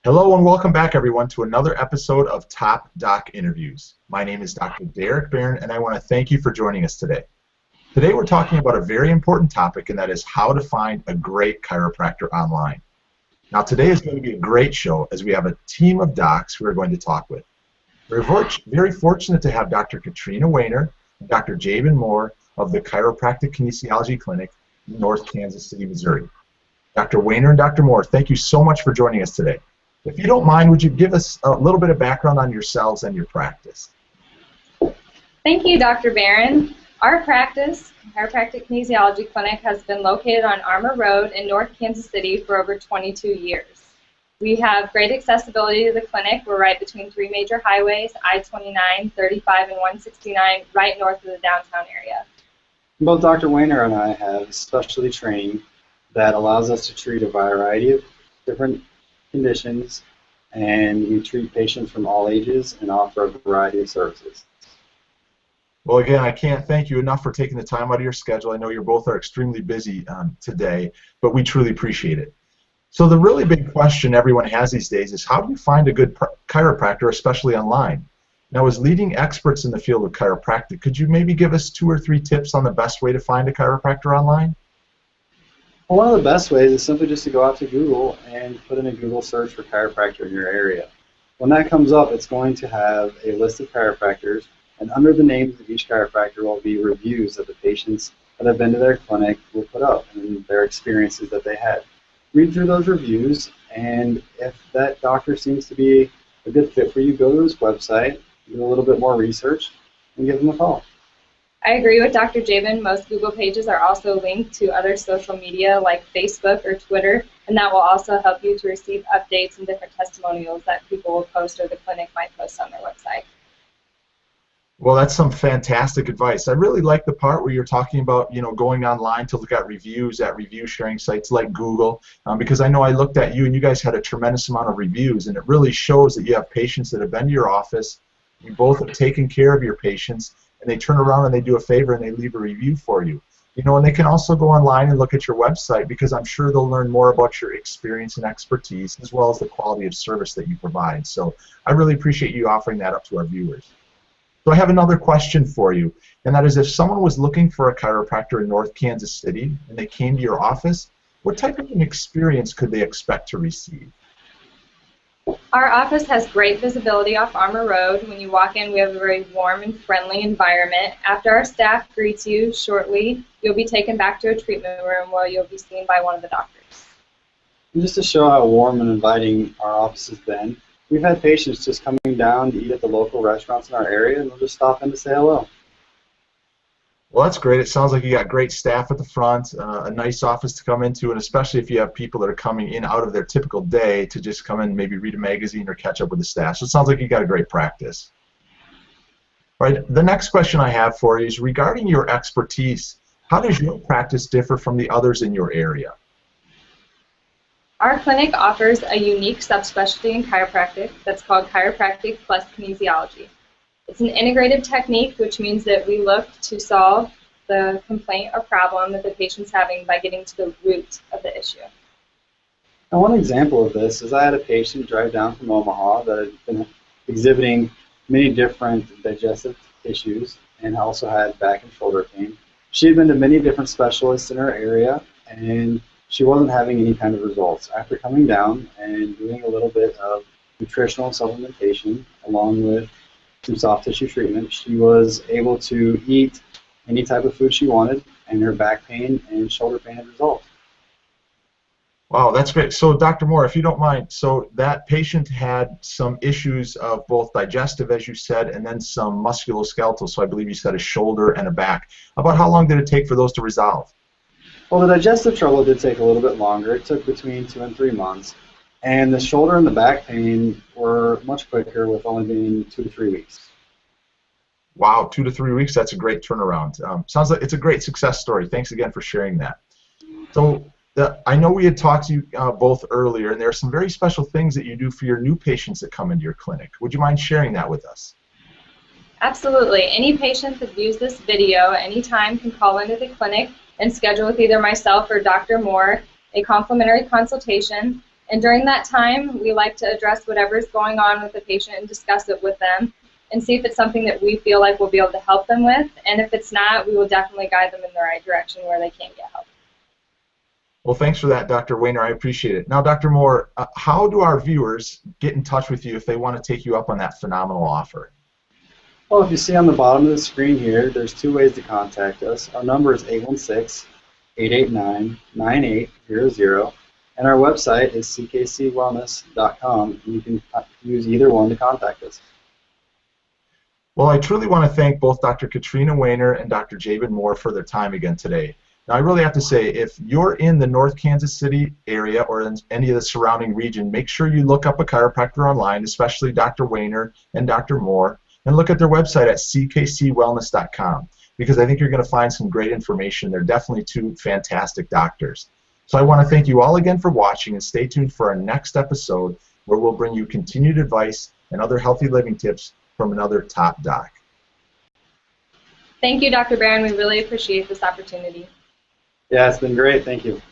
Hello and welcome back, everyone, to another episode of Top Doc Interviews. My name is Dr. Derek Barron, and I want to thank you for joining us today. Today we're talking about a very important topic, and that is how to find a great chiropractor online. Now, today is going to be a great show as we have a team of docs who are going to talk with. We're very fortunate to have Dr. Katrina Weiner and Dr. Jabin Moore of the Chiropractic Kinesiology Clinic in North Kansas City, Missouri. Dr. Weiner and Dr. Moore, thank you so much for joining us today. If you don't mind, would you give us a little bit of background on yourselves and your practice? Thank you, Dr. Barron. Our practice, Chiropractic Kinesiology Clinic, has been located on Armour Road in North Kansas City for over 22 years. We have great accessibility to the clinic. We're right between three major highways, I-29, 35, and 169, right north of the downtown area. Both Dr. Weiner and I have specialty training that allows us to treat a variety of different conditions, and we treat patients from all ages and offer a variety of services. Well, again, I can't thank you enough for taking the time out of your schedule. I know you both are extremely busy today, but we truly appreciate it. So the really big question everyone has these days is, how do you find a good chiropractor, especially online? Now, as leading experts in the field of chiropractic, could you maybe give us 2 or 3 tips on the best way to find a chiropractor online? Well, one of the best ways is simply just to go out to Google and put in a Google search for chiropractor in your area. When that comes up, it's going to have a list of chiropractors, and under the names of each chiropractor will be reviews that the patients that have been to their clinic will put up and their experiences that they had. Read through those reviews, and if that doctor seems to be a good fit for you, go to his website, do a little bit more research, and give him a call. I agree with Dr. Jabin. Most Google pages are also linked to other social media like Facebook or Twitter, and that will also help you to receive updates and different testimonials that people will post or the clinic might post on their website. Well, that's some fantastic advice. I really like the part where you're talking about, going online to look at reviews at review sharing sites like Google, because I know I looked at you and you guys had a tremendous amount of reviews, and it really shows that you have patients that have been to your office, you both have taken care of your patients, and they turn around and they do a favor and they leave a review for you. And they can also go online and look at your website, because I'm sure they'll learn more about your experience and expertise as well as the quality of service that you provide. So I really appreciate you offering that up to our viewers. So I have another question for you, and that is, if someone was looking for a chiropractor in North Kansas City and they came to your office, what type of an experience could they expect to receive? Our office has great visibility off Armour Road. When you walk in, we have a very warm and friendly environment. After our staff greets you shortly, you'll be taken back to a treatment room where you'll be seen by one of the doctors. And just to show how warm and inviting our office has been, we've had patients just coming down to eat at the local restaurants in our area, and they'll just stop in to say hello. Well, that's great. It sounds like you got great staff at the front, a nice office to come into, and especially if you have people that are coming in out of their typical day to just come in, maybe read a magazine or catch up with the staff. So it sounds like you got a great practice. All right, the next question I have for you is regarding your expertise. How does your practice differ from the others in your area? Our clinic offers a unique subspecialty in chiropractic that's called Chiropractic plus Kinesiology. It's an integrative technique, which means that we look to solve the complaint or problem that the patient's having by getting to the root of the issue. Now, one example of this is I had a patient drive down from Omaha that had been exhibiting many different digestive issues and also had back and shoulder pain. She had been to many different specialists in her area, and she wasn't having any kind of results. After coming down and doing a little bit of nutritional supplementation along with some soft tissue treatment, she was able to eat any type of food she wanted, and her back pain and shoulder pain had resolved. Wow, that's great. So, Dr. Moore, if you don't mind, so that patient had some issues of both digestive, as you said, and then some musculoskeletal, so I believe you said a shoulder and a back. About how long did it take for those to resolve? Well, the digestive trouble did take a little bit longer. It took between 2 and 3 months. And the shoulder and the back pain were much quicker, with only being 2 to 3 weeks. Wow, 2 to 3 weeks, that's a great turnaround. Sounds like it's a great success story. Thanks again for sharing that. So I know we had talked to you both earlier, and there are some very special things that you do for your new patients that come into your clinic. Would you mind sharing that with us? Absolutely. Any patient that views this video at any time can call into the clinic and schedule with either myself or Dr. Moore a complimentary consultation And during that time, we like to address whatever's going on with the patient and discuss it with them and see if it's something that we feel like we'll be able to help them with. And if it's not, we will definitely guide them in the right direction where they can get help. Well, thanks for that, Dr. Weiner. I appreciate it. Now, Dr. Moore, how do our viewers get in touch with you if they want to take you up on that phenomenal offer? Well, if you see on the bottom of the screen here, there's two ways to contact us. Our number is 816-889-9800, and our website is ckcwellness.com. You can use either one to contact us. Well, I truly want to thank both Dr. Katrina Weiner and Dr. Jabin Moore for their time again today. Now, I really have to say, if you're in the North Kansas City area or in any of the surrounding region, make sure you look up a chiropractor online, especially Dr. Weiner and Dr. Moore, and look at their website at ckcwellness.com, because I think you're going to find some great information. They're definitely two fantastic doctors. So I want to thank you all again for watching, and stay tuned for our next episode where we'll bring you continued advice and other healthy living tips from another top doc. Thank you, Dr. Barron. We really appreciate this opportunity. Yeah, it's been great. Thank you.